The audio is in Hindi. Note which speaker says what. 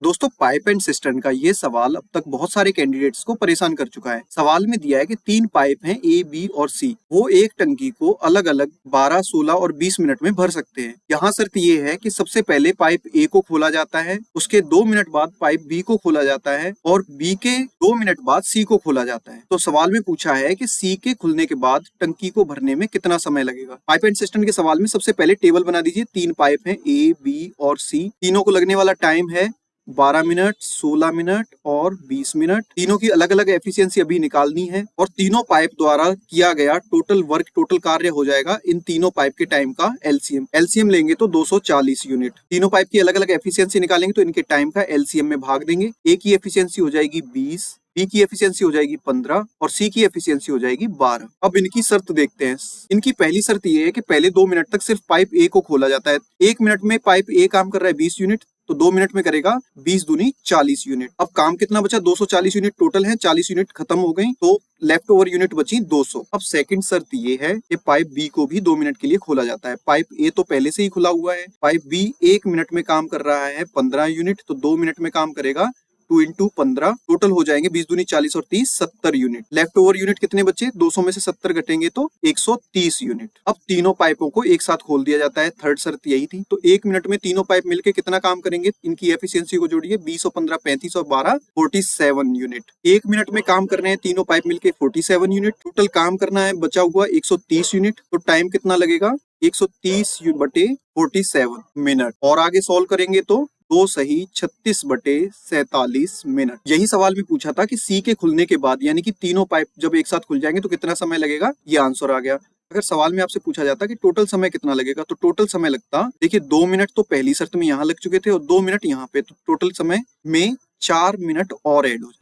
Speaker 1: दोस्तों पाइप एंड सिस्टर्न का ये सवाल अब तक बहुत सारे कैंडिडेट्स को परेशान कर चुका है। सवाल में दिया है कि 3 पाइप हैं ए, बी और सी। वो एक टंकी को अलग अलग 12, 16 और 20 मिनट में भर सकते हैं। यहाँ शर्त ये है कि सबसे पहले पाइप ए को खोला जाता है, उसके 2 मिनट बाद पाइप बी को खोला जाता है और बी के 2 मिनट बाद सी को खोला जाता है। तो सवाल में पूछा है कि सी के खुलने के बाद टंकी को भरने में कितना समय लगेगा। पाइप एंड सिस्टर्न के सवाल में सबसे पहले टेबल बना दीजिए। 3 पाइप हैं ए, बी और सी। तीनों को लगने वाला टाइम है 12 मिनट, 16 मिनट और 20 मिनट। तीनों की अलग अलग एफिशिएंसी अभी निकालनी है और तीनों पाइप द्वारा किया गया टोटल वर्क, टोटल कार्य हो जाएगा इन तीनों पाइप के टाइम का एलसीएम। एलसीएम लेंगे तो 240 यूनिट। तीनों पाइप की अलग अलग एफिशिएंसी निकालेंगे तो इनके टाइम का एलसीएम में भाग देंगे। ए की एफिशिएंसी हो जाएगी 20, बी की एफिशिएंसी हो जाएगी 15 और सी की एफिशिएंसी हो जाएगी 12। अब इनकी शर्त देखते हैं। इनकी पहली शर्त ये है कि पहले 2 मिनट तक सिर्फ पाइप ए को खोला जाता है। 1 मिनट में पाइप ए काम कर रहा है 20 यूनिट, तो 2 मिनट में करेगा 20 दूनी 40 यूनिट। अब काम कितना बचा? 240 यूनिट टोटल है, 40 यूनिट खत्म हो गई तो लेफ्ट ओवर यूनिट बची 200। अब सेकंड शर्त ये है कि पाइप बी को भी 2 मिनट के लिए खोला जाता है। पाइप ए तो पहले से ही खुला हुआ है। पाइप बी 1 मिनट में काम कर रहा है 15 यूनिट, तो 2 मिनट में काम करेगा 2 इंटू 15, टोटल हो जाएंगे 20 दूनी 40 और 30 70 यूनिट। लेफ्ट ओवर यूनिट कितने बचे? 200 में से 70 घटेंगे तो 130 यूनिट। अब तीनों पाइपों को एक साथ खोल दिया जाता है। थर्ड शर्त यही थी। तो 1 मिनट में तीनों पाइप मिलके कितना काम करेंगे? इनकी एफिशिएंसी को जोड़िए, 20 और 15 35 और 12 47 यूनिट। 1 मिनट में काम कर रहे हैं तीनों पाइप मिलके 47 यूनिट। टोटल काम करना है बचा हुआ 130 यूनिट। तो टाइम कितना लगेगा? 130 बटे 47 मिनट। और आगे सॉल्व करेंगे तो 2 सही 36 बटे 47 मिनट। यही सवाल भी पूछा था कि सी के खुलने के बाद यानी कि तीनों पाइप जब एक साथ खुल जाएंगे तो कितना समय लगेगा। ये आंसर आ गया। अगर सवाल में आपसे पूछा जाता कि टोटल समय कितना लगेगा तो टोटल समय लगता, देखिए 2 मिनट तो पहली शर्त में यहाँ लग चुके थे और 2 मिनट यहाँ पे, तो टोटल समय में 4 मिनट और ऐड हो जाए।